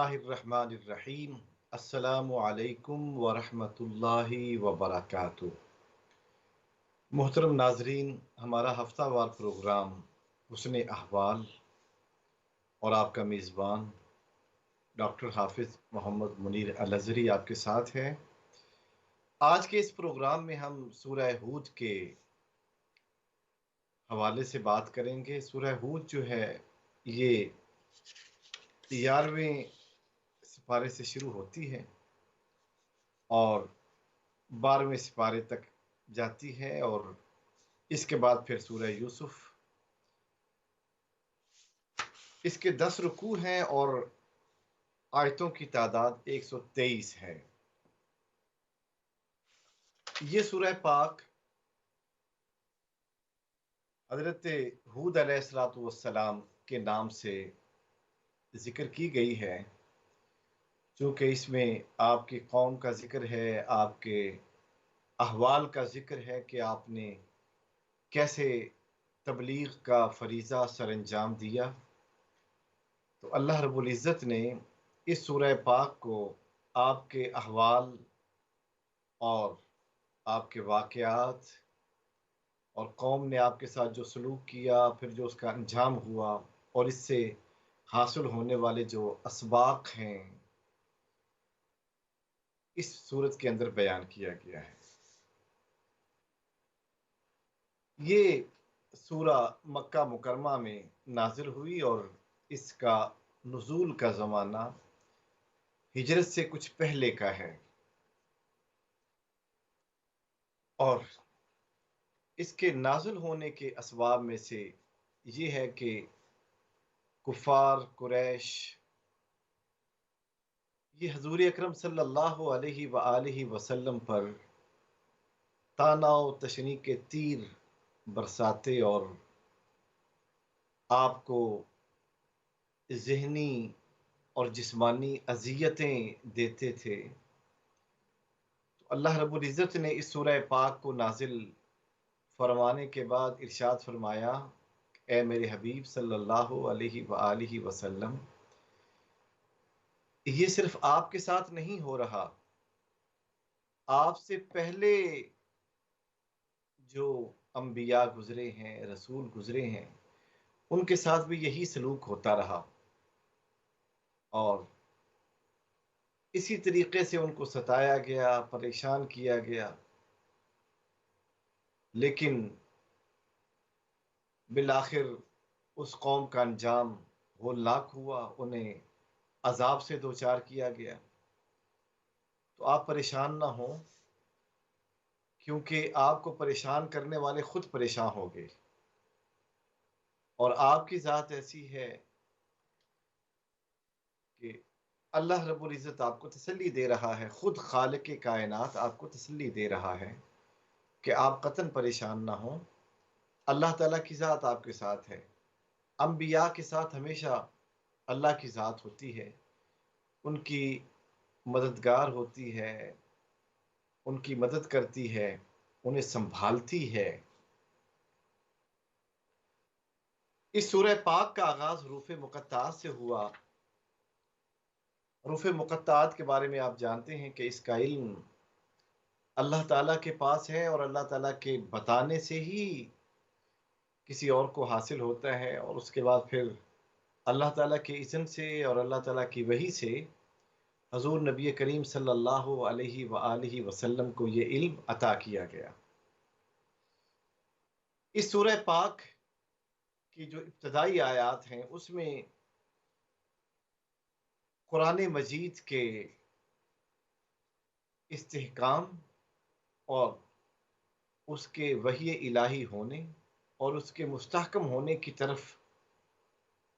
اللہ الرحمن الرحیم۔ السلام علیکم ورحمۃ اللہ وبرکاتہ۔ محترم ناظرین، ہمارا ہفتہ وار پروگرام حسن احوال اور آپ کا میزبان ڈاکٹر حافظ محمد منیر الازہری آپ کے ساتھ ہے۔ آج کے اس پروگرام میں ہم سورہ ہود کے حوالے سے بات کریں گے۔ سورہ ہود جو ہے یہ 11ویں سپارے سے شروع ہوتی ہے اور 12ویں سپارے تک جاتی ہے، اور اس کے بعد پھر سورہ یوسف۔ اس کے 10 رکوع ہیں اور آیتوں کی تعداد 123 ہے۔ یہ سورہ پاک حضرت ہود علیہ السلام کے نام سے ذکر کی گئی ہے، چونکہ اس میں آپ کی قوم کا ذکر ہے، آپ کے احوال کا ذکر ہے کہ آپ نے کیسے تبلیغ کا فریضہ سر انجام دیا۔ تو اللہ رب العزت نے اس سورہ پاک کو آپ کے احوال اور آپ کے واقعات اور قوم نے آپ کے ساتھ جو سلوک کیا، پھر جو اس کا انجام ہوا اور اس سے حاصل ہونے والے جو اسباق ہیں، اس صورت کے اندر بیان کیا گیا ہے۔ یہ سورہ مکہ مکرمہ میں نازل ہوئی اور اس کا نزول کا زمانہ ہجرت سے کچھ پہلے کا ہے، اور اس کے نازل ہونے کے اسباب میں سے یہ ہے کہ کفار قریش یہ حضور اکرم صلی اللہ علیہ وآلہ وسلم پر طعنہ و تشنیع کے تیر برساتے اور آپ کو ذہنی اور جسمانی اذیتیں دیتے تھے۔ تو اللہ رب العزت نے اس سورہ پاک کو نازل فرمانے کے بعد ارشاد فرمایا، اے میرے حبیب صلی اللہ علیہ وآلہ وسلم، یہ صرف آپ کے ساتھ نہیں ہو رہا، آپ سے پہلے جو انبیاء گزرے ہیں، رسول گزرے ہیں، ان کے ساتھ بھی یہی سلوک ہوتا رہا، اور اسی طریقے سے ان کو ستایا گیا، پریشان کیا گیا، لیکن بالآخر اس قوم کا انجام ہولناک ہوا، انہیں عذاب سے دوچار کیا گیا۔ تو آپ پریشان نہ ہوں، کیونکہ آپ کو پریشان کرنے والے خود پریشان ہو گئے، اور آپ کی ذات ایسی ہے کہ اللہ رب العزت آپ کو تسلی دے رہا ہے، خود خالق کائنات آپ کو تسلی دے رہا ہے کہ آپ قطعاً پریشان نہ ہوں، اللہ تعالیٰ کی ذات آپ کے ساتھ ہے۔ انبیاء کے ساتھ ہمیشہ اللہ کی ذات ہوتی ہے، ان کی مددگار ہوتی ہے، ان کی مدد کرتی ہے، انہیں سنبھالتی ہے۔ اس سورہ پاک کا آغاز حروف مقطعات سے ہوا۔ حروف مقطعات کے بارے میں آپ جانتے ہیں کہ اس کا علم اللہ تعالیٰ کے پاس ہے، اور اللہ تعالیٰ کے بتانے سے ہی کسی اور کو حاصل ہوتا ہے، اور اس کے بعد پھر اللہ تعالیٰ کے اذن سے اور اللہ تعالیٰ کی وحی سے حضور نبی کریم صلی اللہ علیہ وآلہ وسلم کو یہ علم عطا کیا گیا۔ اس سورہ پاک کی جو ابتدائی آیات ہیں اس میں قرآن مجید کے استحکام اور اس کے وحی الہی ہونے اور اس کے مستحکم ہونے کی طرف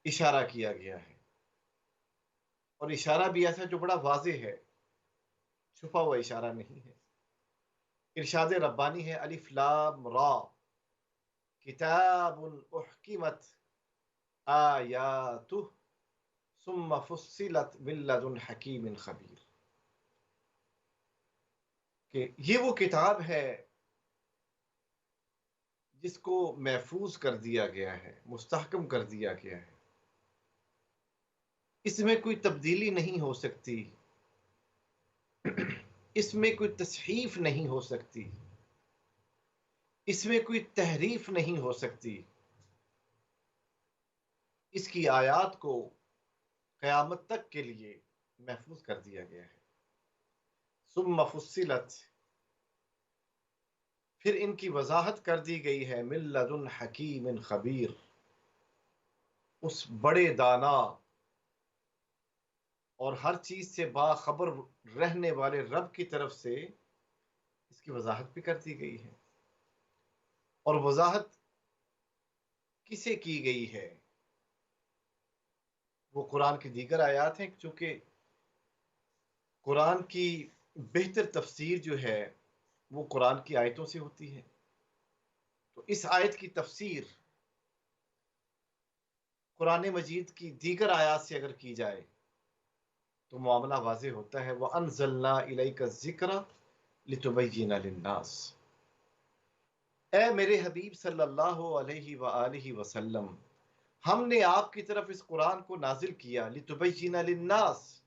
اشارہ کیا گیا ہے، اور اشارہ بھی ایسا جو بڑا واضح ہے، چھپا ہوا اشارہ نہیں ہے۔ ارشاد ربانی ہے، الف لام را کتاب احکمت آیاتہ ثم فصلت من لدن حکیم خبیر، کہ یہ وہ کتاب ہے جس کو محفوظ کر دیا گیا ہے، مستحکم کر دیا گیا ہے، اس میں کوئی تبدیلی نہیں ہو سکتی، اس میں کوئی تصحیف نہیں ہو سکتی، اس میں کوئی تحریف نہیں ہو سکتی۔ اس کی آیات کو قیامت تک کے لیے محفوظ کر دیا گیا ہے۔ ثم فصلت، پھر ان کی وضاحت کر دی گئی ہے، من لدن حکیم خبیر، اس بڑے دانا اور ہر چیز سے باخبر رہنے والے رب کی طرف سے اس کی وضاحت بھی کر دی گئی ہے۔ اور وضاحت کسے کی گئی ہے؟ وہ قرآن کی دیگر آیات ہیں، چونکہ قرآن کی بہتر تفسیر جو ہے وہ قرآن کی آیتوں سے ہوتی ہے۔ تو اس آیت کی تفسیر قرآن مجید کی دیگر آیات سے اگر کی جائے تو معاملہ واضح ہوتا ہے۔ وَأَنزَلْنَا إِلَيْكَ الذِّكْرَ لِتُبَيِّنَ لِلنَّاسِ، اے میرے حبیب صلی اللہ علیہ وآلہ وسلم، ہم نے آپ کی طرف اس قرآن کو نازل کیا، لِتُبَيِّنَ لِلنَّاسِ،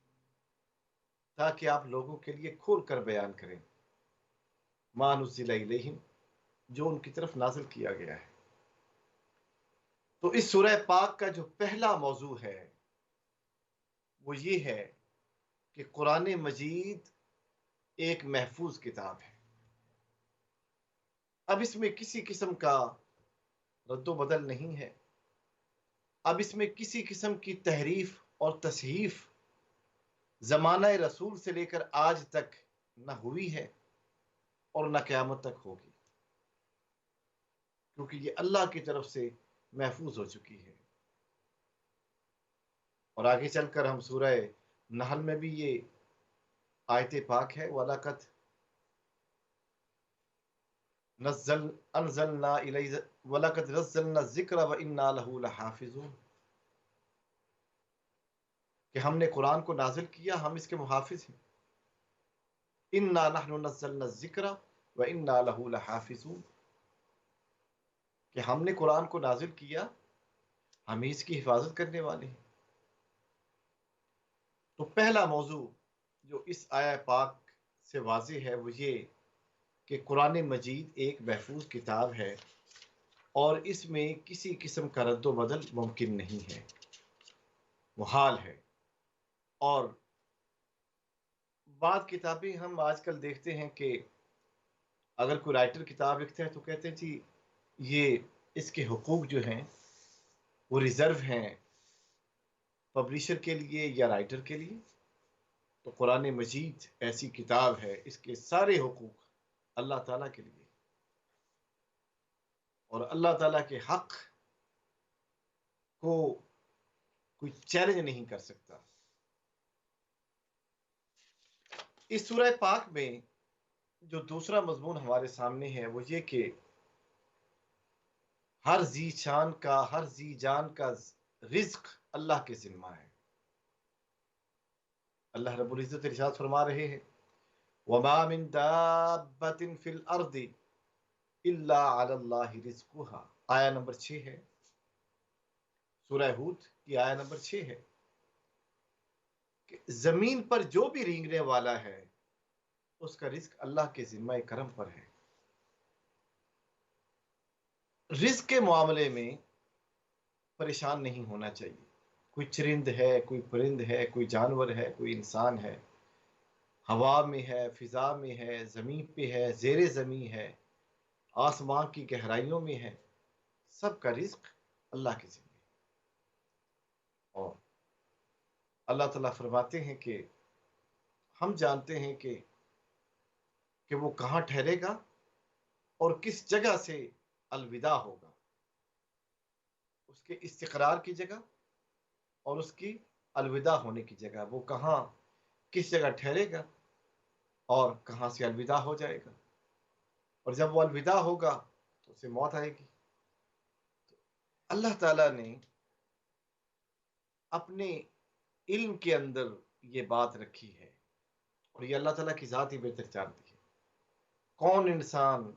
تاکہ آپ لوگوں کے لیے کھول کر بیان کریں، مَا نُزِّلَ إِلَيْهِمْ، جو ان کی طرف نازل کیا گیا ہے۔ تو اس سورہ پاک کا جو پہلا موضوع ہے وہ یہ ہے کہ قرآن مجید ایک محفوظ کتاب ہے۔ اب اس میں کسی قسم کا رد و بدل نہیں ہے، اب اس میں کسی قسم کی تحریف اور تصحیف زمانہ رسول سے لے کر آج تک نہ ہوئی ہے اور نہ قیامت تک ہوگی، کیونکہ یہ اللہ کی طرف سے محفوظ ہو چکی ہے۔ اور آگے چل کر ہم سورہ نحل میں بھی یہ آیت پاک ہے، وَلَقَدْ أَنزَلْنَا الذِّكْرَ وَإِنَّا لَهُ لَحَافِظُونَ، کہ ہم نے قرآن کو نازل کیا، ہم اس کے محافظ ہیں۔ إِنَّا نَحْنُ نَزَّلْنَا الذِّكْرَ وَإِنَّا لَهُ لَحَافِظُونَ، کہ ہم نے قرآن کو نازل کیا، ہم ہی اس کی حفاظت کرنے والے ہیں۔ تو پہلا موضوع جو اس آیہ پاک سے واضح ہے وہ یہ کہ قرآن مجید ایک محفوظ کتاب ہے اور اس میں کسی قسم کا رد و بدل ممکن نہیں ہے، محال ہے۔ اور بعض کتابیں ہم آج کل دیکھتے ہیں کہ اگر کوئی رائٹر کتاب لکھتا ہے تو کہتے ہیں جی یہ اس کے حقوق جو ہیں وہ ریزرو ہیں پبلشر کے لیے یا رائٹر کے لیے۔ تو قرآن مجید ایسی کتاب ہے، اس کے سارے حقوق اللہ تعالیٰ کے لیے، اور اللہ تعالیٰ کے حق کو کوئی چیلنج نہیں کر سکتا۔ اس سورہ پاک میں جو دوسرا مضمون ہمارے سامنے ہے وہ یہ کہ ہر ذی شان کا، ہر ذی جان کا رزق اللہ کے ذمہ ہے۔ اللہ رب العزت ارشاد فرما رہے ہیں، وَمَا مِن دَابَّةٍ فِي الْأَرْضِ إِلَّا عَلَى اللَّهِ رِزْقُهَا، آیہ نمبر 6 ہے، سورہ ہود کی آیہ نمبر 6 ہے کہ زمین پر جو بھی رینگنے والا ہے اس کا رزق اللہ کے ذمہ کرم پر ہے۔ رزق کے معاملے میں پریشان نہیں ہونا چاہیے۔ کوئی چرند ہے، کوئی پرند ہے، کوئی جانور ہے، کوئی انسان ہے، ہوا میں ہے، فضا میں ہے، زمین پہ ہے، زیر زمین ہے، آسمان کی گہرائیوں میں ہے، سب کا رزق اللہ کے ذمہ۔ اور اللہ تعالیٰ فرماتے ہیں کہ ہم جانتے ہیں کہ وہ کہاں ٹھہرے گا اور کس جگہ سے الوداع ہوگا، اس کے استقرار کی جگہ اور اس کی الوداع ہونے کی جگہ، وہ کہاں کس جگہ ٹھہرے گا اور کہاں سے الوداع ہو جائے گا۔ اور جب وہ الوداع ہوگا تو اسے موت آئے گی۔ اللہ تعالیٰ نے اپنے علم کے اندر یہ بات رکھی ہے، اور یہ اللہ تعالیٰ کی ذات ہی بہتر جانتی ہے کون انسان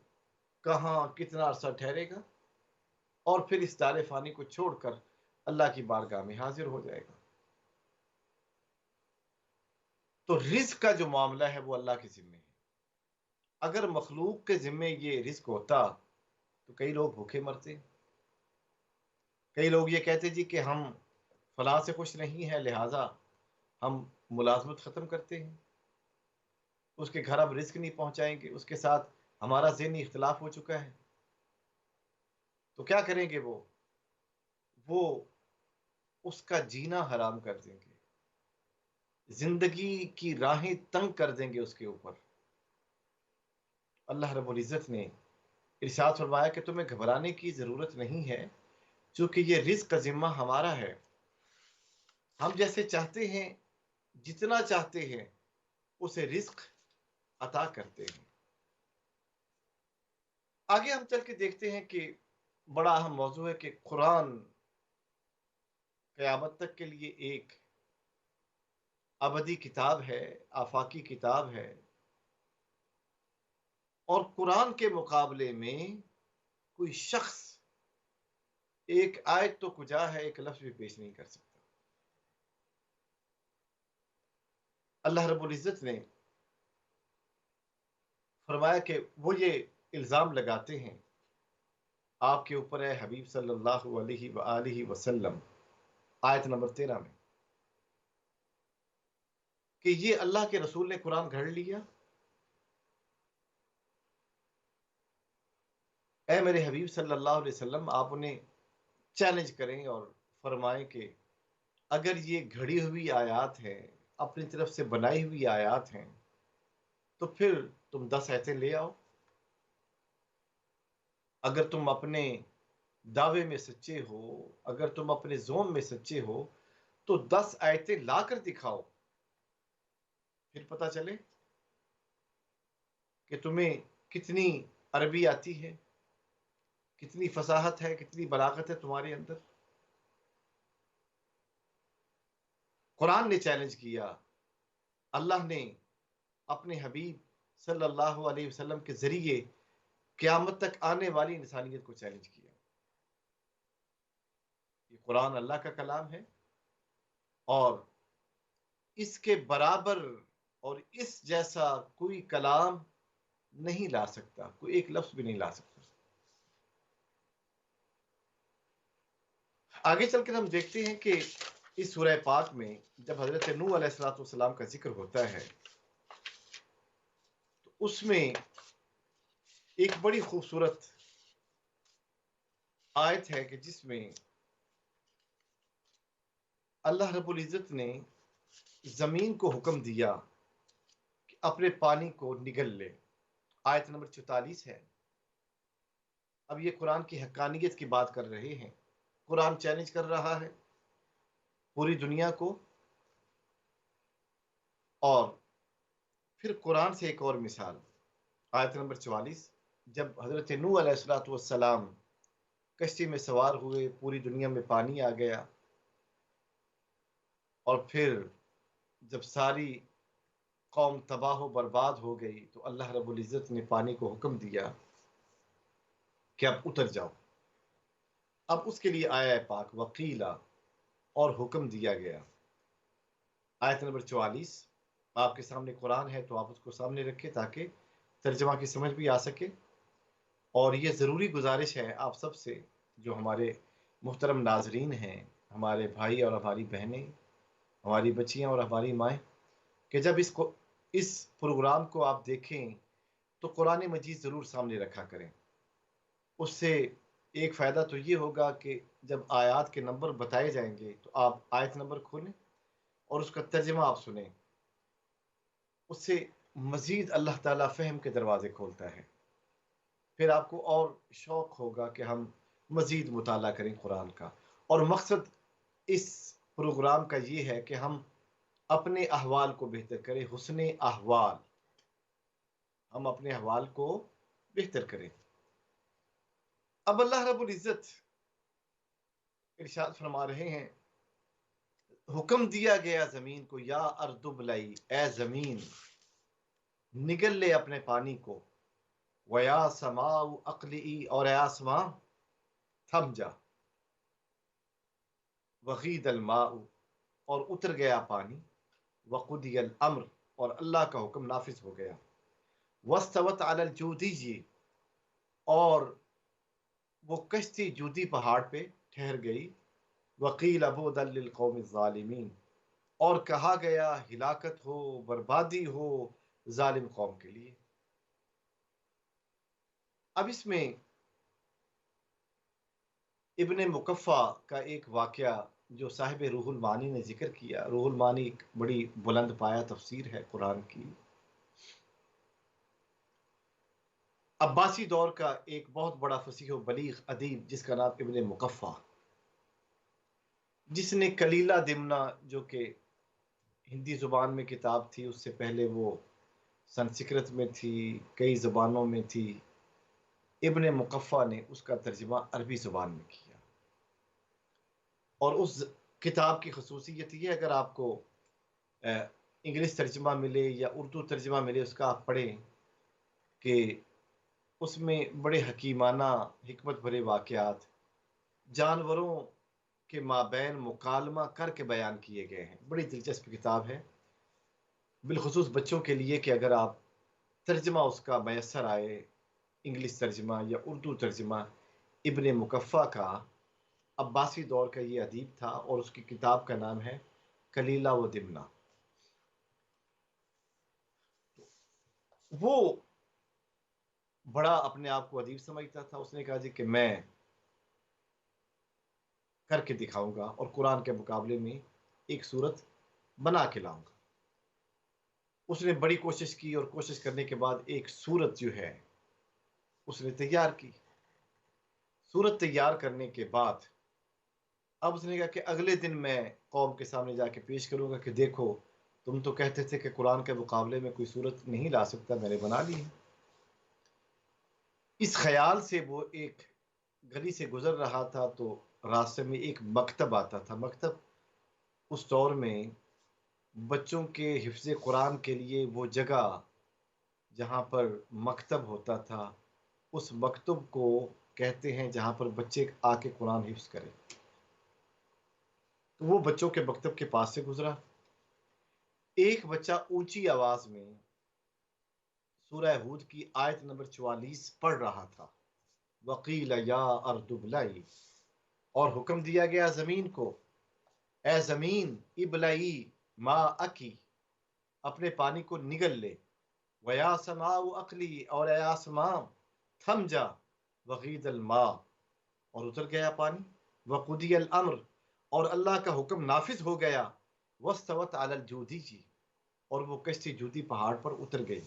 کہاں کتنا عرصہ ٹھہرے گا اور پھر اس دار فانی کو چھوڑ کر اللہ کی بارگاہ میں حاضر ہو جائے گا۔ تو رزق کا جو معاملہ ہے وہ اللہ کے ذمے ہے۔ اگر مخلوق کے ذمے یہ رزق ہوتا تو کئی لوگ بھوکے مرتے، کئی لوگ یہ کہتے جی کہ ہم فلاں سے خوش نہیں ہیں لہٰذا ہم ملازمت ختم کرتے ہیں، اس کے گھر اب رزق نہیں پہنچائیں گے، اس کے ساتھ ہمارا ذہنی اختلاف ہو چکا ہے، تو کیا کریں گے؟ وہ اس کا جینا حرام کر دیں گے، زندگی کی راہیں تنگ کر دیں گے اس کے اوپر۔ اللہ رب العزت نے ارشاد فرمایا کہ تمہیں گھبرانے کی ضرورت نہیں ہے، چونکہ یہ رزق کا ذمہ ہمارا ہے، ہم جیسے چاہتے ہیں، جتنا چاہتے ہیں اسے رزق عطا کرتے ہیں۔ آگے ہم چل کے دیکھتے ہیں کہ بڑا اہم موضوع ہے کہ قرآن قیامت تک کے لیے ایک ابدی کتاب ہے، آفاقی کتاب ہے، اور قرآن کے مقابلے میں کوئی شخص ایک آیت تو کجا ہے، ایک لفظ بھی پیش نہیں کر سکتا۔ اللہ رب العزت نے فرمایا کہ وہ یہ الزام لگاتے ہیں آپ کے اوپر ہے حبیب صلی اللہ علیہ وآلہ وسلم، آیت نمبر 13 میں، کہ یہ اللہ کے رسول نے قرآن گھڑ لیا۔ اے میرے حبیب صلی اللہ علیہ وسلم، آپ انہیں چیلنج کریں اور فرمائیں کہ اگر یہ گھڑی ہوئی آیات ہیں، اپنی طرف سے بنائی ہوئی آیات ہیں، تو پھر تم 10 آیتیں لے آؤ۔ اگر تم اپنے دعوے میں سچے ہو، اگر تم اپنے زوم میں سچے ہو، تو 10 آیتیں لا کر دکھاؤ، پھر پتہ چلے کہ تمہیں کتنی عربی آتی ہے، کتنی فصاحت ہے، کتنی بلاغت ہے تمہارے اندر۔ قرآن نے چیلنج کیا، اللہ نے اپنے حبیب صلی اللہ علیہ وسلم کے ذریعے قیامت تک آنے والی انسانیت کو چیلنج کیا۔ یہ قرآن اللہ کا کلام ہے، اور اس کے برابر اور اس جیسا کوئی کلام نہیں لا سکتا، کوئی ایک لفظ بھی نہیں لا سکتا۔ آگے چل کر ہم دیکھتے ہیں کہ اس سورہ پاک میں جب حضرت نوح علیہ السلام کا ذکر ہوتا ہے تو اس میں ایک بڑی خوبصورت آیت ہے کہ جس میں اللہ رب العزت نے زمین کو حکم دیا کہ اپنے پانی کو نگل لے۔ آیت نمبر 44 ہے۔ اب یہ قرآن کی حقانیت کی بات کر رہے ہیں، قرآن چیلنج کر رہا ہے پوری دنیا کو، اور پھر قرآن سے ایک اور مثال، آیت نمبر 44، جب حضرت نوح علیہ السلام کشتی میں سوار ہوئے، پوری دنیا میں پانی آ گیا، اور پھر جب ساری قوم تباہ و برباد ہو گئی تو اللہ رب العزت نے پانی کو حکم دیا کہ اب اتر جاؤ۔ اب اس کے لیے آیا ہے پاک وقیلا، اور حکم دیا گیا۔ آیت نمبر 44، آپ کے سامنے قرآن ہے تو آپ اس کو سامنے رکھیں تاکہ ترجمہ کی سمجھ بھی آ سکے، اور یہ ضروری گزارش ہے آپ سب سے جو ہمارے محترم ناظرین ہیں، ہمارے بھائی اور ہماری بہنیں، ہماری بچیاں اور ہماری مائیں، کہ جب اس پروگرام کو آپ دیکھیں تو قرآن مجید ضرور سامنے رکھا کریں۔ اس سے ایک فائدہ تو یہ ہوگا کہ جب آیات کے نمبر بتائے جائیں گے تو آپ آیت نمبر کھولیں اور اس کا ترجمہ آپ سنیں، اس سے مزید اللہ تعالیٰ فہم کے دروازے کھولتا ہے، پھر آپ کو اور شوق ہوگا کہ ہم مزید مطالعہ کریں قرآن کا۔ اور مقصد اس پروگرام کا یہ ہے کہ ہم اپنے احوال کو بہتر کریں، حسن احوال، ہم اپنے احوال کو بہتر کریں۔ اب اللہ رب العزت ارشاد فرما رہے ہیں، حکم دیا گیا زمین کو، یا ارض ابلعی، اے زمین نگل لے اپنے پانی کو، ویا سماء اقلعی، اور اے آسماں تھم جا، وغید الماء، اور اتر گیا پانی، وقضی الامر، اور اللہ کا حکم نافذ ہو گیا۔ وَاسْتَوَتْ عَلَى الْجُودِيِّ، اور وہ کشتی جودی پہاڑ پہ ٹھہر گئی۔ وَقِيلَ بُعْدًا لِلْقَوْمِ الظَّالِمِينَ، اور کہا گیا ہلاکت ہو، بربادی ہو ظالم قوم کے لیے۔ اب اس میں ابن مکفع کا ایک واقعہ جو صاحب روح المعانی نے ذکر کیا۔ روح المعانی ایک بڑی بلند پایہ تفسیر ہے قرآن کی۔ عباسی دور کا ایک بہت بڑا فصیح و بلیغ ادیب جس کا نام ابن مکفع، جس نے کلیلہ دمنہ جو کہ ہندی زبان میں کتاب تھی، اس سے پہلے وہ سنسکرت میں تھی، کئی زبانوں میں تھی، ابن مکفع نے اس کا ترجمہ عربی زبان میں کیا۔ اور اس کتاب کی خصوصیت یہ، اگر آپ کو انگلش ترجمہ ملے یا اردو ترجمہ ملے اس کا آپ پڑھیں، کہ اس میں بڑے حکیمانہ حکمت بھرے واقعات جانوروں کے مابین مکالمہ کر کے بیان کیے گئے ہیں۔ بڑی دلچسپ کتاب ہے، بالخصوص بچوں کے لیے، کہ اگر آپ ترجمہ اس کا میسر آئے، انگلش ترجمہ یا اردو ترجمہ ابن مکفع کا۔ عباسی دور کا یہ ادیب تھا اور اس کی کتاب کا نام ہے کلیلہ و دمنہ۔ وہ بڑا اپنے آپ کو ادیب سمجھتا تھا۔ اس نے کہا جی کہ میں کر کے دکھاؤں گا اور قرآن کے مقابلے میں ایک صورت بنا کے لاؤں گا۔ اس نے بڑی کوشش کی اور کوشش کرنے کے بعد ایک صورت جو ہے اس نے تیار کی۔ صورت تیار کرنے کے بعد اب اس نے کہا کہ اگلے دن میں قوم کے سامنے جا کے پیش کروں گا کہ دیکھو، تم تو کہتے تھے کہ قرآن کے مقابلے میں کوئی صورت نہیں لا سکتا، میں نے بنا لی ہے۔ اس خیال سے وہ ایک گلی سے گزر رہا تھا تو راستے میں ایک مکتب آتا تھا۔ مکتب اس دور میں بچوں کے حفظ قرآن کے لیے وہ جگہ جہاں پر مکتب ہوتا تھا، اس مکتب کو کہتے ہیں جہاں پر بچے آ کے قرآن حفظ کریں۔ تو وہ بچوں کے مکتب کے پاس سے گزرا۔ ایک بچہ اونچی آواز میں سورہ ہود کی آیت نمبر 44 پڑھ رہا تھا۔ وَقِيلَ يَا أَرْضُ ابْلَعِي، اور حکم دیا گیا زمین کو، اے زمین ابلعی ماءکی، اپنے پانی کو نگل لے۔ وَيَا سَمَاءُ أَقْلِعِي، اور اے آسمان تھم جا۔ وَغِيضَ الْمَاءُ، اور اتر گیا پانی۔ وَقُضِيَ الْأَمْرُ، اور اللہ کا حکم نافذ ہو گیا۔ وَاسْتَوَتْ عَلَى الْجُودِيِّ، اور وہ کشتی جودی پہاڑ پر اتر گئی۔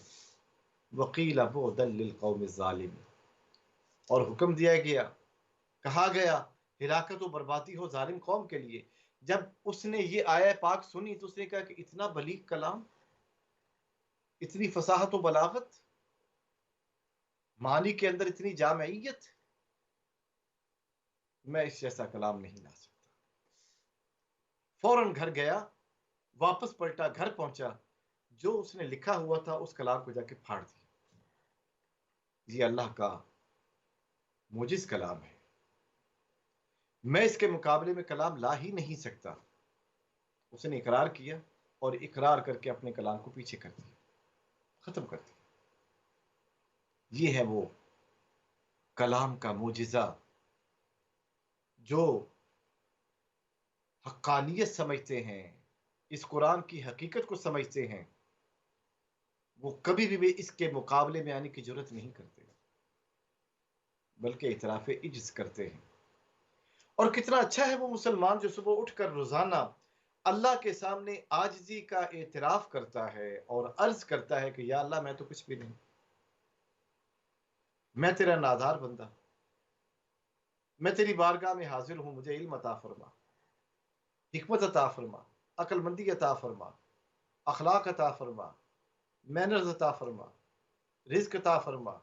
وَقِيلَ بُعْدًا لِلْقَوْمِ الظَّالِمِينَ، اور حکم دیا گیا، کہا گیا ہلاکت و بربادی ہو ظالم قوم کے لیے۔ جب اس نے یہ آیہ پاک سنی تو اس نے کہا کہ اتنا بلیغ کلام، اتنی فصاحت و بلاغت، معنی کے اندر اتنی جامعیت، میں اس جیسا کلام نہیں لا سکتا۔ فوراً گھر گیا، واپس پلٹا، گھر پہنچا، جو اس نے لکھا ہوا تھا اس کلام کو جا کے پھاڑ دیا۔ یہ اللہ کا موجز کلام ہے، میں اس کے مقابلے میں کلام لا ہی نہیں سکتا۔ اس نے اقرار کیا اور اقرار کر کے اپنے کلام کو پیچھے کر دیا، ختم کر دیا۔ یہ ہے وہ کلام کا معجزہ جو حقانیت سمجھتے ہیں، اس قرآن کی حقیقت کو سمجھتے ہیں، وہ کبھی بھی اس کے مقابلے میں آنے کی جرات نہیں کرتے، بلکہ اعتراف عجز کرتے ہیں۔ اور کتنا اچھا ہے وہ مسلمان جو صبح اٹھ کر روزانہ اللہ کے سامنے عاجزی کا اعتراف کرتا ہے اور عرض کرتا ہے کہ یا اللہ میں تو کچھ بھی نہیں، میں تیرا نادار بندہ، میں تیری بارگاہ میں حاضر ہوں، مجھے علم عطا فرما، حکمت عطا فرما، عقل مندی عطا فرما، اخلاق عطا فرما، مینرز عطا فرما، رزق عطا فرما،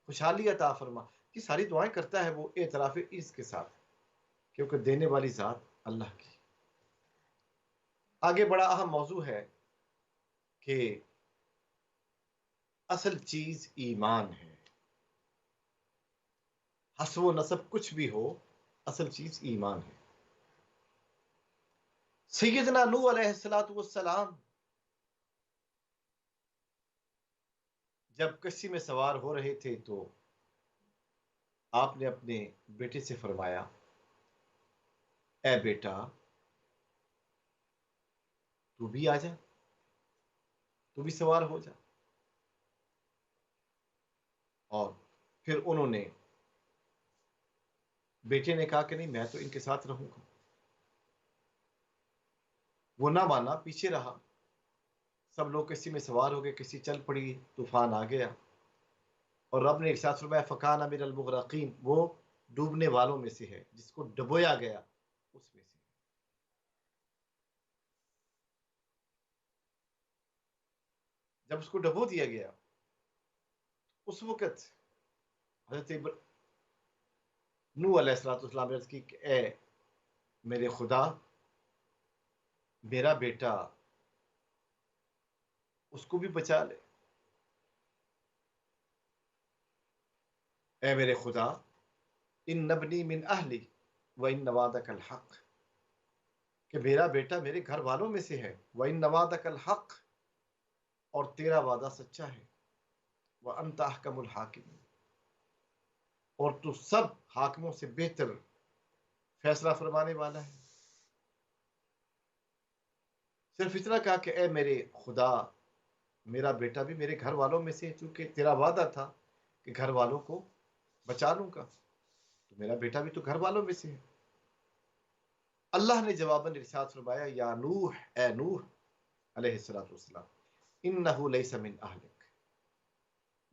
خوشحالی عطا فرما۔ یہ ساری دعائیں کرتا ہے وہ اعتراف عز کے ساتھ، کیونکہ دینے والی ذات اللہ کی۔ آگے بڑا اہم موضوع ہے کہ اصل چیز ایمان ہے۔ حسب و نسب کچھ بھی ہو، اصل چیز ایمان ہے۔ سیدنا نوح علیہ السلام جب کشتی میں سوار ہو رہے تھے تو آپ نے اپنے بیٹے سے فرمایا، اے بیٹا تو بھی آ جا، تو بھی سوار ہو جا۔ اور پھر انہوں نے، بیٹے نے کہا کہ نہیں، میں تو ان کے ساتھ رہوں گا۔ وہ نہ مانا، پیچھے رہا۔ سب لوگ کشتی میں سوار ہو گئے، کشتی چل پڑی، طوفان آ گیا، اور رب نے ارشاد فرمایا فکان من المغرقین، وہ ڈوبنے والوں میں سے ہے، جس کو ڈبویا گیا اس میں سے۔ جب اس کو ڈبو دیا گیا، اس وقت حضرت نوح علیہ السلام نے عرض کی کہ اے میرے خدا، میرا بیٹا اس کو بھی بچا لے۔ اے میرے خدا، ان نبنی من اہلی وان وعدک الحق، کہ میرا بیٹا میرے گھر والوں میں سے ہے، وان وعدک الحق، اور تیرا وعدہ سچا ہے، وانت احکم الحاکمین، اور تو سب حاکموں سے بہتر فیصلہ فرمانے والا ہے۔ صرف اتنا کہا کہ اے میرے خدا، میرا بیٹا بھی میرے گھر والوں میں سے ہے، چونکہ تیرا وعدہ تھا کہ گھر والوں کو بچا لوں گا، تو میرا بیٹا بھی تو گھر والوں میں سے ہے۔ اللہ نے جواباً ارشاد فرمایا، یا نوح، اے نوح علیہ السلام، انہ لیس من اہلک۔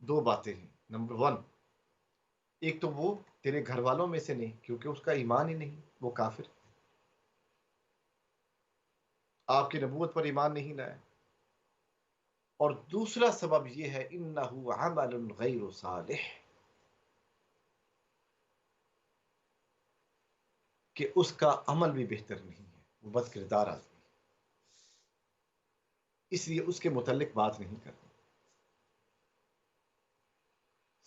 دو باتیں ہیں۔ نمبر 1، ایک تو وہ تیرے گھر والوں میں سے نہیں، کیونکہ اس کا ایمان ہی نہیں، وہ کافر، آپ کی نبوت پر ایمان نہیں لایا۔ اور دوسرا سبب یہ ہے، انہ عمل غیر صالح، کہ اس کا عمل بھی بہتر نہیں ہے، وہ بد کردار آدمی، اس لیے اس کے متعلق بات نہیں کرنی۔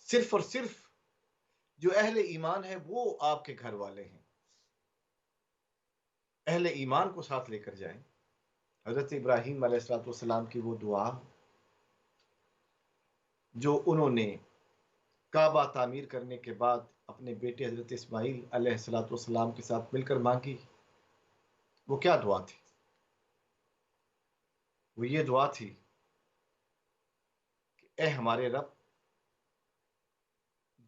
صرف اور صرف جو اہل ایمان ہے وہ آپ کے گھر والے ہیں، اہل ایمان کو ساتھ لے کر جائیں۔ حضرت ابراہیم علیہ السلام کی وہ دعا جو انہوں نے کعبہ تعمیر کرنے کے بعد اپنے بیٹے حضرت اسماعیل علیہ السلام کے ساتھ مل کر مانگی، وہ کیا دعا تھی؟ وہ یہ دعا تھی کہ اے ہمارے رب،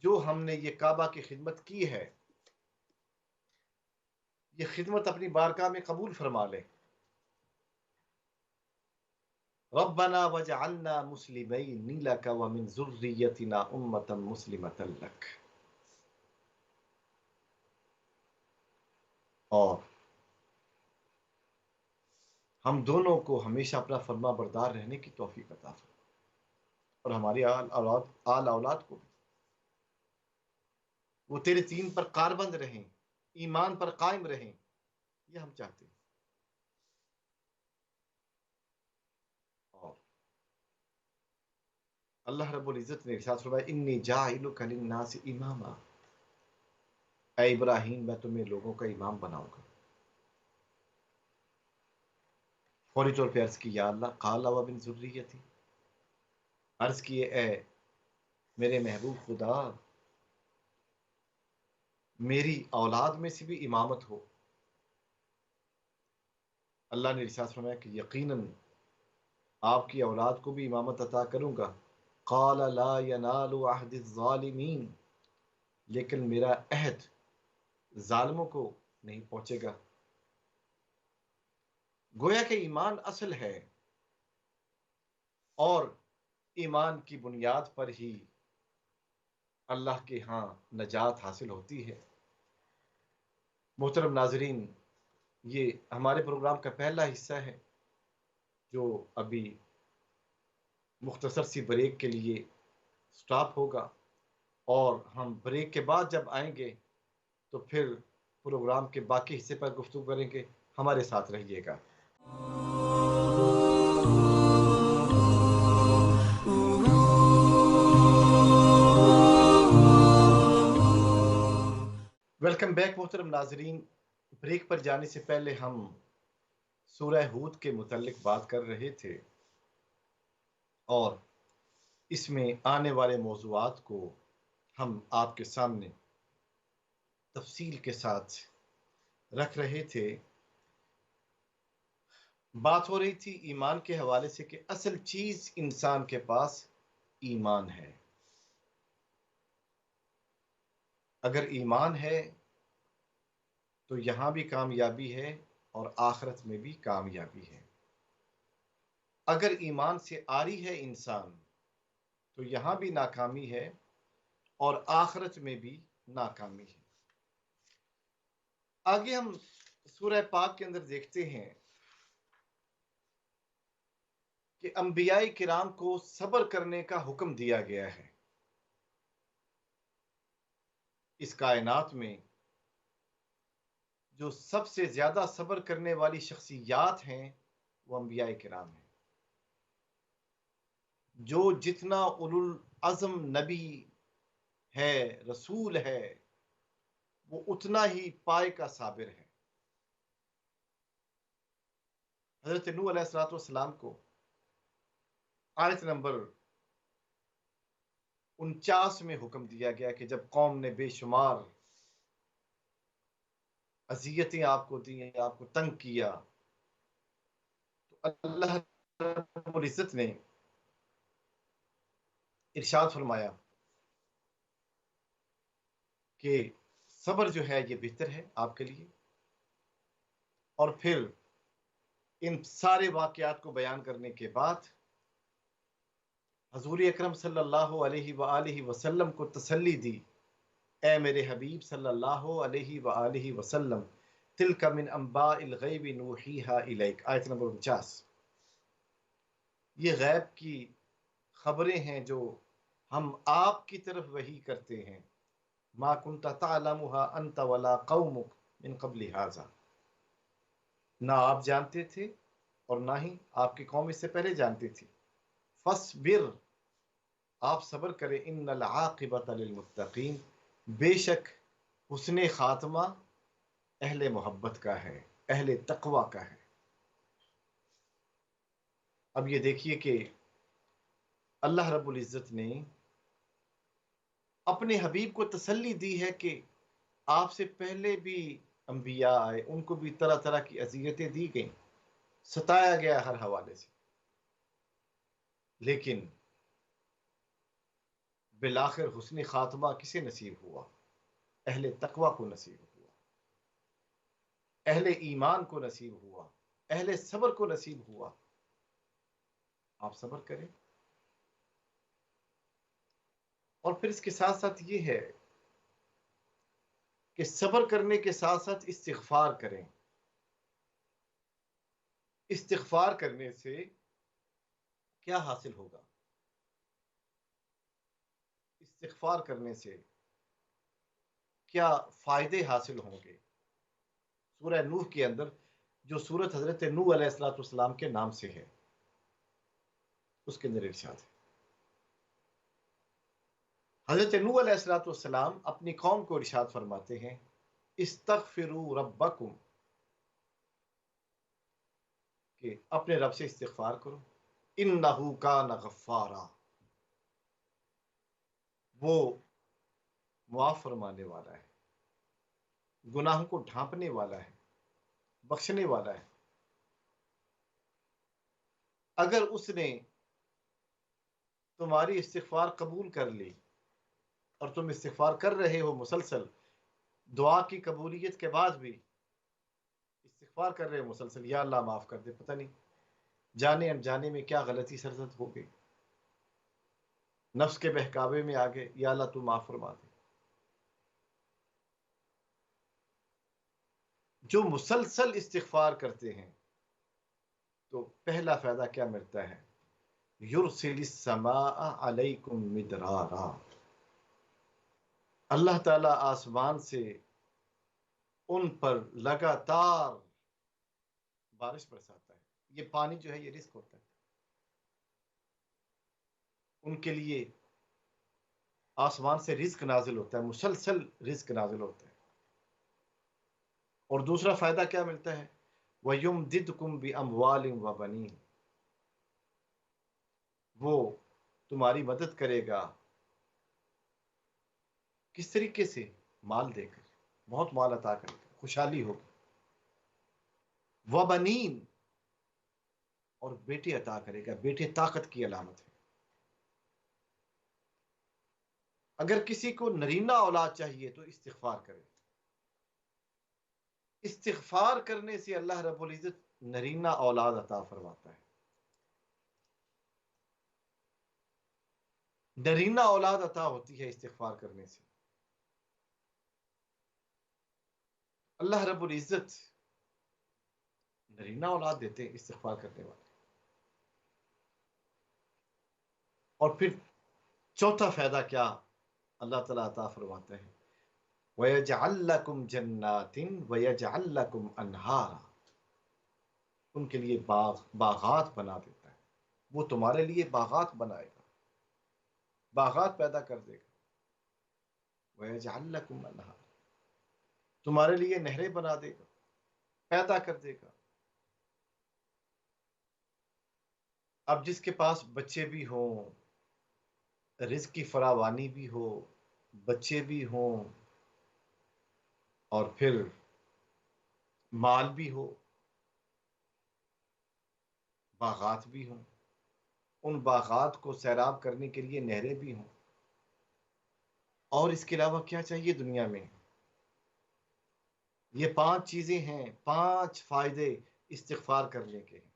جو ہم نے یہ کعبہ کی خدمت کی ہے، یہ خدمت اپنی بارگاہ میں قبول فرما لے۔ ربنا وجعلنا مسلمین لک ومن ذریتنا امة مسلمة لک۔ اور ہم دونوں کو ہمیشہ اپنا فرما بردار رہنے کی توفیق عطا فرما، اور ہماری آل اولاد کو بھی، وہ تیرے دین پر کاربند رہیں، ایمان پر قائم رہیں، یہ ہم چاہتے ہیں۔ اور اللہ رب العزت نے ارشاد فرمایا، انی جاعلک للناس اماما، اے ابراہیم میں تمہیں لوگوں کا امام بناؤں گا۔ فوری طور پہ عرض کی، یا اللہ، قال ومن ذریتی، عرض کیے اے میرے محبوب خدا، میری اولاد میں سے بھی امامت ہو۔ اللہ نے ارشاد فرمایا کہ یقیناً آپ کی اولاد کو بھی امامت عطا کروں گا۔ قال لا ینال عہد الظالمین، لیکن میرا عہد ظالموں کو نہیں پہنچے گا۔ گویا کہ ایمان اصل ہے، اور ایمان کی بنیاد پر ہی اللہ کے ہاں نجات حاصل ہوتی ہے۔ محترم ناظرین، یہ ہمارے پروگرام کا پہلا حصہ ہے جو ابھی مختصر سی بریک کے لیے سٹاپ ہوگا، اور ہم بریک کے بعد جب آئیں گے تو پھر پروگرام کے باقی حصے پر گفتگو کریں گے۔ ہمارے ساتھ رہیے گا۔ ویلکم بیک محترم ناظرین۔ بریک پر جانے سے پہلے ہم سورہ ہود کے متعلق بات کر رہے تھے، اور اس میں آنے والے موضوعات کو ہم آپ کے سامنے تفصیل کے ساتھ رکھ رہے تھے۔ بات ہو رہی تھی ایمان کے حوالے سے کہ اصل چیز انسان کے پاس ایمان ہے۔ اگر ایمان ہے تو یہاں بھی کامیابی ہے اور آخرت میں بھی کامیابی ہے۔ اگر ایمان سے عاری ہے انسان تو یہاں بھی ناکامی ہے اور آخرت میں بھی ناکامی ہے۔ آگے ہم سورہ پاک کے اندر دیکھتے ہیں کہ انبیاء کرام کو صبر کرنے کا حکم دیا گیا ہے۔ اس کائنات میں جو سب سے زیادہ صبر کرنے والی شخصیات ہیں وہ انبیاء کرام ہیں۔ جو جتنا اولو العزم نبی ہے، رسول ہے، وہ اتنا ہی پائے کا صابر ہے۔ حضرت نوح علیہ السلام کو آیت نمبر 49 میں حکم دیا گیا کہ جب قوم نے بے شمار اذیتیں آپ کو دی، آپ کو تنگ کیا، تو اللہ رب العزت نے ارشاد فرمایا کہ صبر جو ہے یہ بہتر ہے آپ کے لیے۔ اور پھر ان سارے واقعات کو بیان کرنے کے بعد حضور اکرم صلی اللہ علیہ وآلہ وسلم کو تسلی دی، اے میرے حبیب صلی اللہ علیہ وآلہ وسلم، تلک من انباء الغیب نوحیہا الیک، آیت نمبر 49۔ یہ غیب کی خبریں ہیں جو ہم آپ کی طرف وحی کرتے ہیں۔ ما کنت تعلمها انت ولا قومک من قبل ھذا، نہ آپ جانتے تھے اور نہ ہی آپ کی قوم اس سے پہلے جانتی تھی۔ فاصبر، آپ صبر کریں، ان العاقبۃ للمتقین، بے شک حسن خاتمہ اہل محبت کا ہے، اہل تقوی کا ہے۔ اب یہ دیکھیے کہ اللہ رب العزت نے اپنے حبیب کو تسلی دی ہے کہ آپ سے پہلے بھی انبیاء آئے، ان کو بھی طرح طرح کی اذیتیں دی گئیں، ستایا گیا ہر حوالے سے، لیکن بالآخر حسن خاتمہ کسے نصیب ہوا؟ اہل تقوی کو نصیب ہوا، اہل ایمان کو نصیب ہوا، اہل صبر کو نصیب ہوا۔ آپ صبر کریں، اور پھر اس کے ساتھ ساتھ یہ ہے کہ صبر کرنے کے ساتھ ساتھ استغفار کریں۔ استغفار کرنے سے کیا حاصل ہوگا؟ استغفار کرنے سے کیا فائدے حاصل ہوں گے؟ سورہ نوح کے اندر جو سورت حضرت نوح علیہ السلام کے نام سے ہے، اس کے اندر ارشاد ہے، حضرت نوح علیہ السلام اپنی قوم کو ارشاد فرماتے ہیں، استغفروا ربکم، کہ اپنے رب سے استغفار کرو، انہ کان غفارا، وہ معاف فرمانے والا ہے، گناہوں کو ڈھانپنے والا ہے، بخشنے والا ہے۔ اگر اس نے تمہاری استغفار قبول کر لی اور تم استغفار کر رہے ہو مسلسل، دعا کی قبولیت کے بعد بھی استغفار کر رہے ہو مسلسل، یا اللہ معاف کر دے، پتہ نہیں جانے انجانے میں کیا غلطی سرزد ہو گئی، نفس کے بہکاوے میں آگے، یا اللہ تو معاف فرما دے۔ جو مسلسل استغفار کرتے ہیں تو پہلا فائدہ کیا ملتا ہے؟ یرسل السماء علیکم مدرارا، اللہ تعالیٰ آسمان سے ان پر لگاتار بارش برساتا ہے۔ یہ پانی جو ہے یہ رزق ہوتا ہے ان کے لیے، آسمان سے رزق نازل ہوتا ہے، مسلسل رزق نازل ہوتا ہے۔ اور دوسرا فائدہ کیا ملتا ہے؟ وَيُمْدِدْكُمْ بِأَمْوَالٍ وَبَنِينَ، وہ تمہاری مدد کرے گا. کس طریقے سے؟ مال دے کر، بہت مال عطا کرے گا، خوشحالی ہوگی. وبنین، اور بیٹے عطا کرے گا. بیٹے طاقت کی علامت ہے. اگر کسی کو نرینہ اولاد چاہیے تو استغفار کرے. استغفار کرنے سے اللہ رب العزت نرینہ اولاد عطا فرماتا ہے. نرینہ اولاد عطا ہوتی ہے استغفار کرنے سے. اللہ رب العزت نرینہ اولاد دیتے ہیں استغفار کرنے والے. اور پھر چوتھا فائدہ کیا اللہ تعالیٰ عطا فرماتا ہے؟ وَيَجْعَلْ لَكُمْ جَنَّاتٍ وَيَجْعَلْ لَكُمْ أَنْهَارًا. ان کے لیے باغات بنا دیتا ہے. وہ تمہارے لیے باغات بنائے گا، باغات پیدا کر دے گا. وَيَجْعَلْ لَكُمْ أَنْهَارًا، تمہارے لیے نہریں بنا دے گا، پیدا کر دے گا. اب جس کے پاس بچے بھی ہوں، رزق کی فراوانی بھی ہو، بچے بھی ہوں، اور پھر مال بھی ہو، باغات بھی ہوں، ان باغات کو سیراب کرنے کے لیے نہریں بھی ہوں، اور اس کے علاوہ کیا چاہیے دنیا میں؟ یہ 5 چیزیں ہیں، 5 فائدے استغفار کرنے کے ہیں.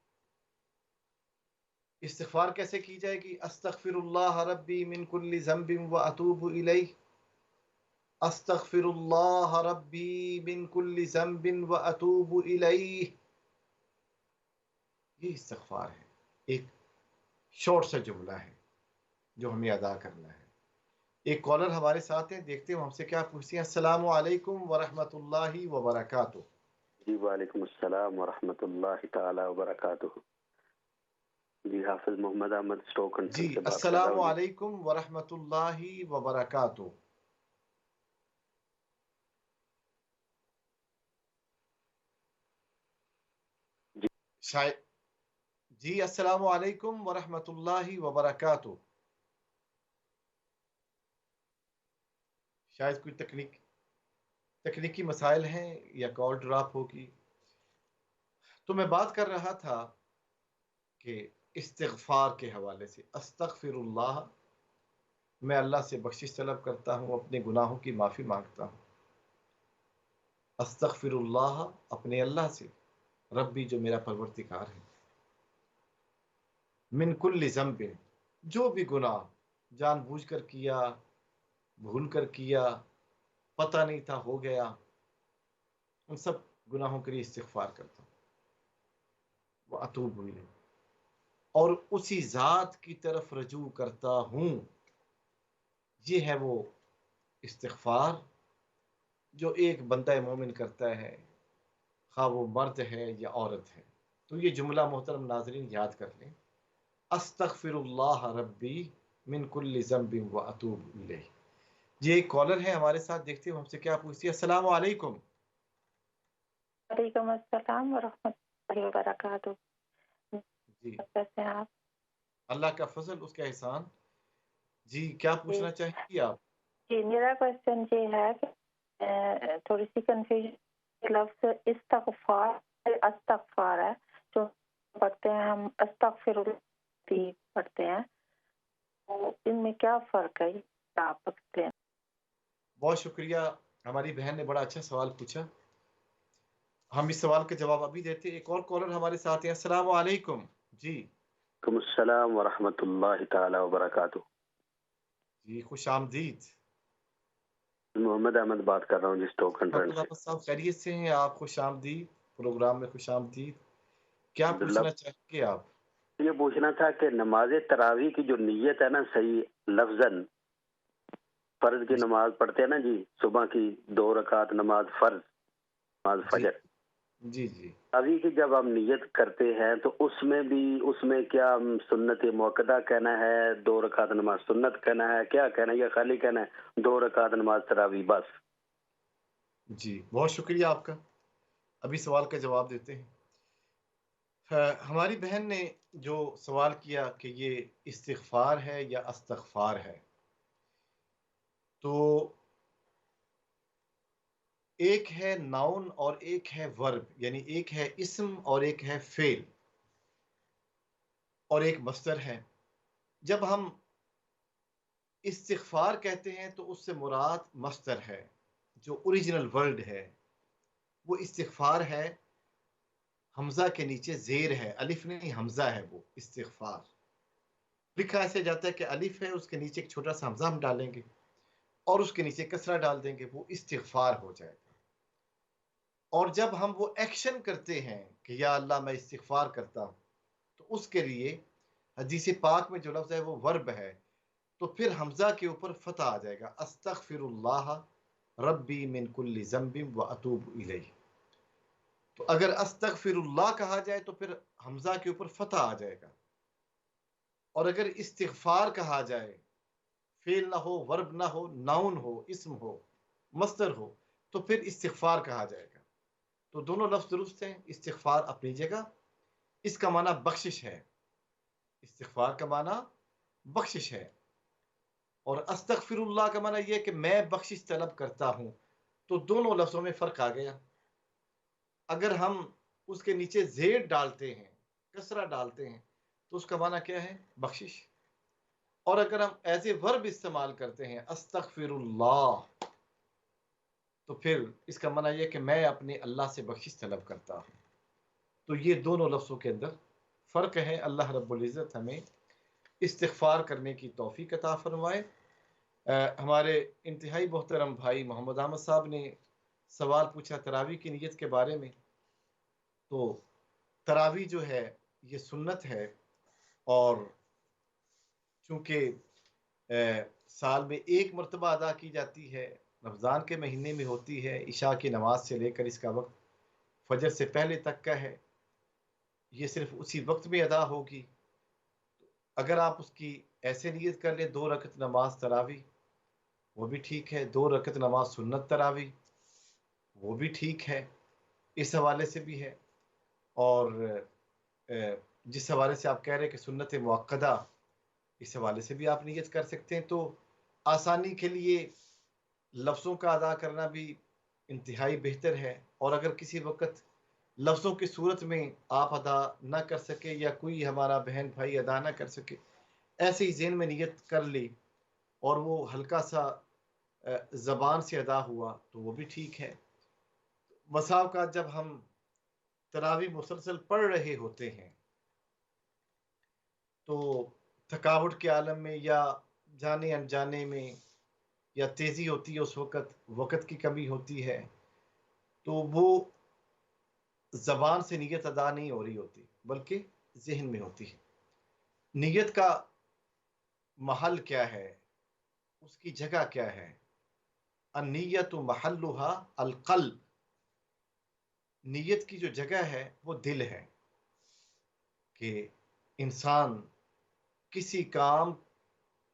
استغفار کیسے کی جائے گی؟ استغفر اللہ ربی من کل ذنب واتوب الیہ. استغفر اللہ ربی من کل ذنب واتوب الیہ. یہ استغفار ہے، ایک شارٹ سا جملہ ہے جو ہمیں ادا کرنا ہے. ایک کالر ہمارے ساتھ ہیں، دیکھتے ہیں ہم سے کیا پوچھتے ہیں. السلام علیکم ورحمۃ اللہ وبرکاتہ. جی وعلیکم السلام ورحمۃ اللہ تعالی وبرکاتہ. جی حافظ محمد احمد اسٹاک جی کنٹرول سے بات کر رہا السلام ہوں. علیکم ورحمۃ اللہ وبرکاتہ. جی شاید جی السلام علیکم ورحمۃ اللہ وبرکاتہ. شاید کوئی تکنیکی مسائل ہیں یا کال ڈراپ ہوگی. تو میں بات کر رہا تھا کہ استغفار کے حوالے سے. استغفر اللہ، میں اللہ سے بخشش طلب کرتا ہوں، اپنے گناہوں کی معافی مانگتا ہوں. استغفر اللہ، اپنے اللہ سے، ربی جو میرا پروردگار ہے. من کل ذنب، جو بھی گناہ جان بوجھ کر کیا، بھول کر کیا، پتہ نہیں تھا ہو گیا، ان سب گناہوں کے لیے استغفار کرتا ہوں. واتوب الیہ، اور اسی ذات کی طرف رجوع کرتا ہوں. یہ ہے وہ استغفار جو ایک بندہ مومن کرتا ہے، خواہ وہ مرد ہے یا عورت ہے. تو یہ جملہ محترم ناظرین یاد کر لیں. استغفر اللہ ربی من کل ذنب واتوب الیہ. یہ ایک کالر ہے ہمارے ساتھ، دیکھتے ہیں ہم سے کیا پوچھتی ہے. السلام علیکم. وعلیکم السلام ورحمۃ اللہ وبرکاتہ. جی کیسے ہیں آپ؟ اللہ کا فضل، اس کا احسان. جی کیا پوچھنا چاہیں گی آپ؟ جی میرا کوشچن یہ ہے کہ تھوڑی سی کنفیوژن، لفظ استغفار ہے جو پڑھتے ہیں ہم، استغفر اللہ بھی پڑھتے ہیں، تو ان میں کیا فرق ہے؟ آپ بتاتے ہیں. بہت شکریہ، ہماری بہن نے بڑا اچھا سوال پوچھا. ہم اس سوال کا جواب ابھی دیتے. ایک اور کالر ہمارے ساتھ ہیں. السلام علیکم. جی وعلیکم السلام ورحمۃ اللہ تعالی وبرکاتہ. جی خوش آمدید. محمد احمد بات کر رہا ہوں جس ٹوکن ٹرینڈ سے. احمد صاحب خیریت سے ہیں آپ؟ خوش آمدید پروگرام میں، خوش آمدید. کیا عبداللہ، پوچھنا چاہیں گے آپ؟ یہ پوچھنا تھا کہ نماز تراویح کی جو نیت ہے نا، صحیح لفظاً فرض کی نماز پڑھتے ہیں نا جی، صبح کی 2 رکعت نماز فرض، نماز فجر. جی جی تراویح کی جب ہم نیت کرتے ہیں تو اس میں کیا ہم سنت موقدہ کہنا ہے، 2 رکعت نماز سنت کہنا ہے، کیا کہنا ہے، یا خالی کہنا ہے 2 رکعت نماز تراویح بس؟ جی بہت شکریہ آپ کا. ابھی سوال کا جواب دیتے ہیں. ہماری بہن نے جو سوال کیا کہ یہ استغفار ہے یا استغفار ہے، تو ایک ہے ناؤن اور ایک ہے ورب، یعنی ایک ہے اسم اور ایک ہے فعل اور ایک مصدر ہے۔ جب ہم استغفار کہتے ہیں تو اس سے مراد مصدر ہے، جو اوریجنل ورڈ ہے وہ استغفار ہے، حمزہ کے نیچے زیر ہے، الف نہیں حمزہ ہے وہ استغفار۔ لکھا ایسے جاتا ہے کہ الف ہے، اس کے نیچے ایک چھوٹا سا حمزہ ہم ڈالیں گے اور اس کے نیچے کسرہ ڈال دیں گے، وہ استغفار ہو جائے گا۔ اور جب ہم وہ ایکشن کرتے ہیں کہ یا اللہ میں استغفار کرتا ہوں، تو اس کے لیے حدیث پاک میں جو لفظ ہے وہ ورب ہے، تو پھر حمزہ کے اوپر فتح آ جائے گا، استغفر اللہ ربی من کل ذنب و اتوب الیہ۔ تو اگر استغفر اللہ کہا جائے تو پھر حمزہ کے اوپر فتح آ جائے گا، اور اگر استغفار کہا جائے، فعل نہ ہو، ورب نہ ہو، ناؤن ہو، اسم ہو، مصدر ہو، تو پھر استغفار کہا جائے گا۔ تو دونوں لفظ درست ہیں، استغفار اپنی جگہ، اس کا معنی بخشش ہے، استغفار کا معنی بخشش ہے، اور استغفر اللہ کا معنی یہ کہ میں بخشش طلب کرتا ہوں۔ تو دونوں لفظوں میں فرق آ گیا۔ اگر ہم اس کے نیچے زیر ڈالتے ہیں، کسرہ ڈالتے ہیں، تو اس کا معنی کیا ہے؟ بخشش۔ اور اگر ہم ایز اے ورب استعمال کرتے ہیں استغفر اللہ، تو پھر اس کا معنی یہ کہ میں اپنے اللہ سے بخشش طلب کرتا ہوں۔ تو یہ دونوں لفظوں کے اندر فرق ہے۔ اللہ رب العزت ہمیں استغفار کرنے کی توفیق عطا فرمائے۔ ہمارے انتہائی محترم بھائی محمد احمد صاحب نے سوال پوچھا تراویح کی نیت کے بارے میں۔ تو تراویح جو ہے یہ سنت ہے، اور چونکہ سال میں ایک مرتبہ ادا کی جاتی ہے، رمضان کے مہینے میں ہوتی ہے، عشاء کی نماز سے لے کر اس کا وقت فجر سے پہلے تک کا ہے، یہ صرف اسی وقت میں ادا ہوگی۔ اگر آپ اس کی ایسے نیت کر لیں 2 رکعت نماز تراویح، وہ بھی ٹھیک ہے، 2 رکعت نماز سنت تراویح، وہ بھی ٹھیک ہے، اس حوالے سے بھی ہے۔ اور جس حوالے سے آپ کہہ رہے ہیں کہ سنت مؤکدہ، اس حوالے سے بھی آپ نیت کر سکتے ہیں۔ تو آسانی کے لیے لفظوں کا ادا کرنا بھی انتہائی بہتر ہے، اور اگر کسی وقت لفظوں کی صورت میں آپ ادا نہ کر سکے یا کوئی ہمارا بہن بھائی ادا نہ کر سکے، ایسے ہی ذہن میں نیت کر لی اور وہ ہلکا سا زبان سے ادا ہوا تو وہ بھی ٹھیک ہے۔ بسا اوقات جب ہم تراویح مسلسل پڑھ رہے ہوتے ہیں تو تھکاوٹ کے عالم میں یا جانے انجانے میں یا تیزی ہوتی ہے، اس وقت کی کمی ہوتی ہے، تو وہ زبان سے نیت ادا نہیں ہو رہی ہوتی بلکہ ذہن میں ہوتی ہے۔ نیت کا محل کیا ہے، اس کی جگہ کیا ہے؟ النیت محلها القلب، نیت کی جو جگہ ہے وہ دل ہے، کہ انسان کسی کام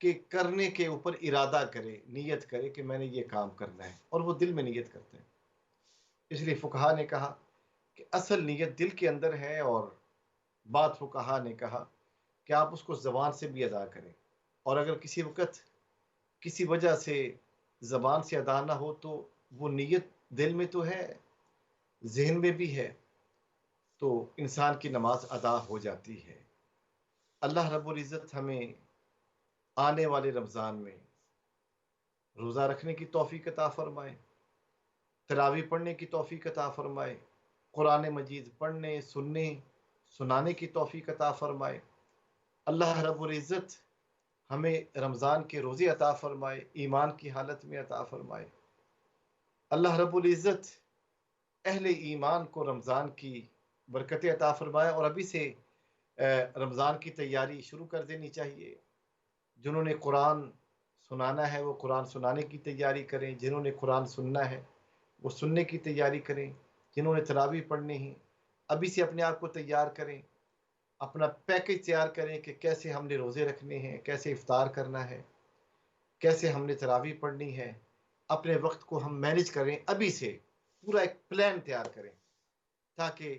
کے کرنے کے اوپر ارادہ کرے، نیت کرے کہ میں نے یہ کام کرنا ہے، اور وہ دل میں نیت کرتے ہیں۔ اس لیے فقہا نے کہا کہ اصل نیت دل کے اندر ہے، اور بعض فقہا نے کہا کہ آپ اس کو زبان سے بھی ادا کریں، اور اگر کسی وقت کسی وجہ سے زبان سے ادا نہ ہو تو وہ نیت دل میں تو ہے، ذہن میں بھی ہے، تو انسان کی نماز ادا ہو جاتی ہے۔ اللہ رب العزت ہمیں آنے والے رمضان میں روزہ رکھنے کی توفیق عطا فرمائے، تراویح پڑھنے کی توفیق عطا فرمائے، قرآن مجید پڑھنے، سننے، سنانے کی توفیق عطا فرمائے۔ اللہ رب العزت ہمیں رمضان کے روزے عطا فرمائے، ایمان کی حالت میں عطا فرمائے۔ اللہ رب العزت اہل ایمان کو رمضان کی برکتیں عطا فرمائے، اور ابھی سے رمضان کی تیاری شروع کر دینی چاہیے۔ جنہوں نے قرآن سنانا ہے وہ قرآن سنانے کی تیاری کریں، جنہوں نے قرآن سننا ہے وہ سننے کی تیاری کریں، جنہوں نے تراویح پڑھنی ہے ابھی سے اپنے آپ کو تیار کریں، اپنا پیکج تیار کریں کہ کیسے ہم نے روزے رکھنے ہیں، کیسے افطار کرنا ہے، کیسے ہم نے تراویح پڑھنی ہے۔ اپنے وقت کو ہم مینج کریں، ابھی سے پورا ایک پلان تیار کریں، تاکہ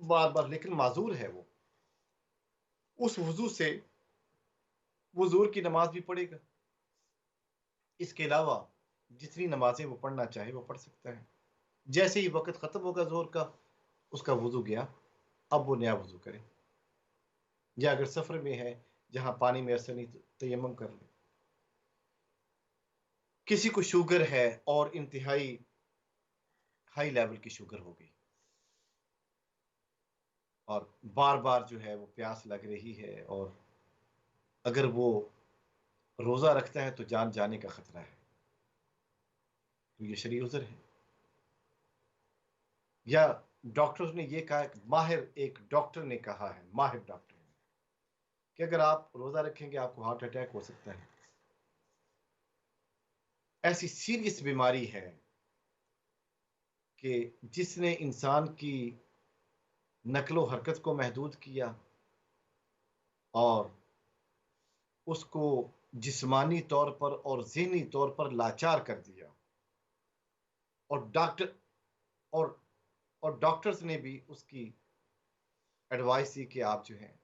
بار بار، لیکن معذور ہے وہ، اس وضو سے وہ ظہر کی نماز بھی پڑھے گا، اس کے علاوہ جتنی نمازیں وہ پڑھنا چاہے وہ پڑھ سکتا ہے۔ جیسے ہی وقت ختم ہوگا ظہر کا، اس کا وضو گیا، اب وہ نیا وضو کرے، یا اگر سفر میں ہے جہاں پانی میسر نہیں تو تیمم کر لے۔ کسی کو شوگر ہے اور انتہائی ہائی لیول کی شوگر ہو گئی اور بار بار جو ہے وہ پیاس لگ رہی ہے، اور اگر وہ روزہ رکھتا ہے تو جان جانے کا خطرہ ہے، تو یہ شرعی عذر ہے۔ یا ڈاکٹرز نے یہ کہا، ایک ڈاکٹر نے کہا ہے، ماہر ڈاکٹر نے، کہ اگر آپ روزہ رکھیں گے آپ کو ہارٹ اٹیک ہو سکتا ہے۔ ایسی سیریس بیماری ہے کہ جس نے انسان کی نقل و حرکت کو محدود کیا اور اس کو جسمانی طور پر اور ذہنی طور پر لاچار کر دیا، اور ڈاکٹرز نے بھی اس کی ایڈوائس دی کہ آپ جو ہیں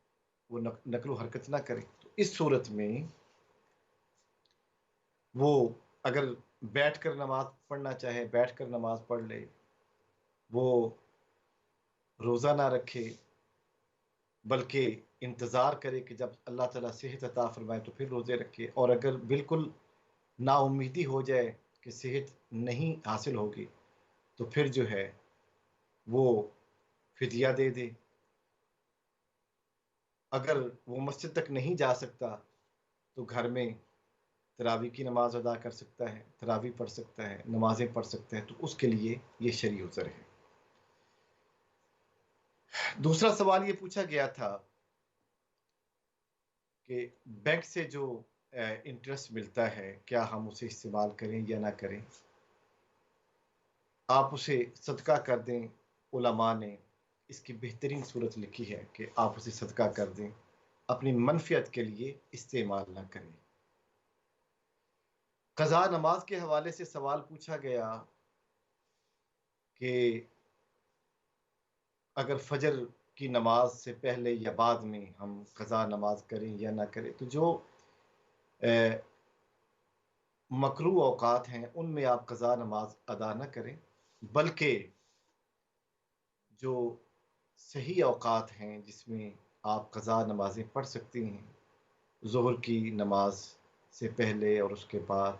وہ نقل و حرکت نہ کریں۔ تو اس صورت میں وہ اگر بیٹھ کر نماز پڑھنا چاہے بیٹھ کر نماز پڑھ لے، وہ روزہ نہ رکھے بلکہ انتظار کرے کہ جب اللہ تعالیٰ صحت عطا فرمائے تو پھر روزے رکھے، اور اگر بالکل نا امیدی ہو جائے کہ صحت نہیں حاصل ہوگی تو پھر جو ہے وہ فدیہ دے دے۔ اگر وہ مسجد تک نہیں جا سکتا تو گھر میں تراویح کی نماز ادا کر سکتا ہے، تراویح پڑھ سکتا ہے، نمازیں پڑھ سکتا ہے، تو اس کے لیے یہ شرعی عذر ہے۔ دوسرا سوال یہ پوچھا گیا تھا کہ بینک سے جو انٹرسٹ ملتا ہے کیا ہم اسے استعمال کریں یا نہ کریں؟ آپ اسے صدقہ کر دیں۔ علماء نے اس کی بہترین صورت لکھی ہے کہ آپ اسے صدقہ کر دیں، اپنی منفعت کے لیے استعمال نہ کریں۔ قضاء نماز کے حوالے سے سوال پوچھا گیا کہ اگر فجر کی نماز سے پہلے یا بعد میں ہم قضاء نماز کریں یا نہ کریں، تو جو مکروہ اوقات ہیں ان میں آپ قضاء نماز ادا نہ کریں، بلکہ جو صحیح اوقات ہیں جس میں آپ قضاء نمازیں پڑھ سکتی ہیں، ظہر کی نماز سے پہلے اور اس کے بعد،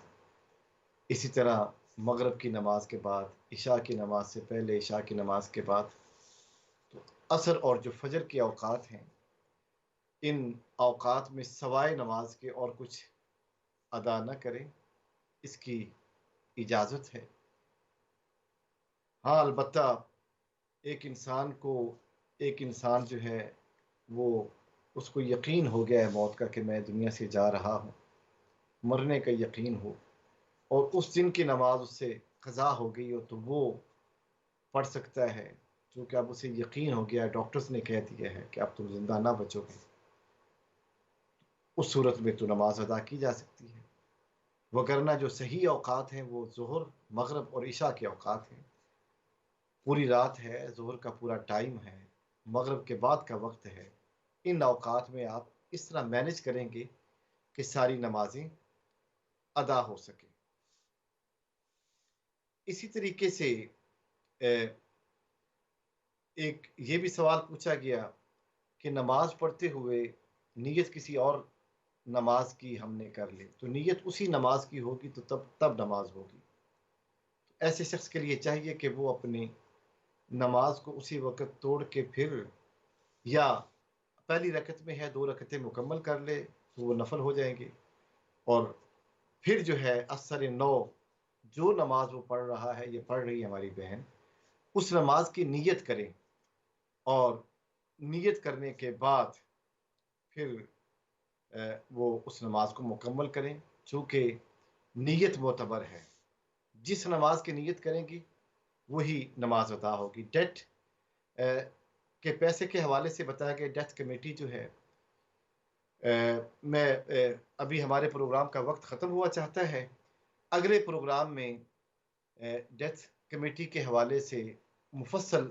اسی طرح مغرب کی نماز کے بعد، عشاء کی نماز سے پہلے، عشاء کی نماز کے بعد، تو عصر اور جو فجر کے اوقات ہیں ان اوقات میں سوائے نماز کے اور کچھ ادا نہ کریں، اس کی اجازت ہے۔ ہاں البتہ ایک انسان جو ہے وہ اس کو یقین ہو گیا ہے موت کا کہ میں دنیا سے جا رہا ہوں، مرنے کا یقین ہو، اور اس دن کی نماز اس سے قضا ہو گئی ہو، تو وہ پڑھ سکتا ہے، کیونکہ اب اسے یقین ہو گیا ہے، ڈاکٹرز نے کہہ دیا ہے کہ اب تم زندہ نہ بچو گے، اس صورت میں تو نماز ادا کی جا سکتی ہے۔ وگرنہ جو صحیح اوقات ہیں وہ ظہر، مغرب اور عشاء کے اوقات ہیں، پوری رات ہے، ظہر کا پورا ٹائم ہے، مغرب کے بعد کا وقت ہے، ان اوقات میں آپ اس طرح مینج کریں گے کہ ساری نمازیں ادا ہو سکیں۔ اسی طریقے سے ایک یہ بھی سوال پوچھا گیا کہ نماز پڑھتے ہوئے نیت کسی اور نماز کی ہم نے کر لی، تو نیت اسی نماز کی ہوگی تو تب نماز ہوگی۔ ایسے شخص کے لیے چاہیے کہ وہ اپنی نماز کو اسی وقت توڑ کے پھر یا پہلی رکعت میں ہے 2 رکعتیں مکمل کر لے تو وہ نفل ہو جائیں گے، اور پھر جو ہے اثر 9 جو نماز وہ پڑھ رہا ہے، یہ پڑھ رہی ہے ہماری بہن، اس نماز کی نیت کریں، اور نیت کرنے کے بعد پھر وہ اس نماز کو مکمل کریں، چونکہ نیت معتبر ہے، جس نماز کی نیت کریں گی وہی نماز ادا ہوگی۔ ڈیتھ کے پیسے کے حوالے سے بتایا گیا، ڈیتھ کمیٹی جو ہے، میں ابھی ہمارے پروگرام کا وقت ختم ہوا چاہتا ہے، اگلے پروگرام میں ڈیتھ کمیٹی کے حوالے سے مفصل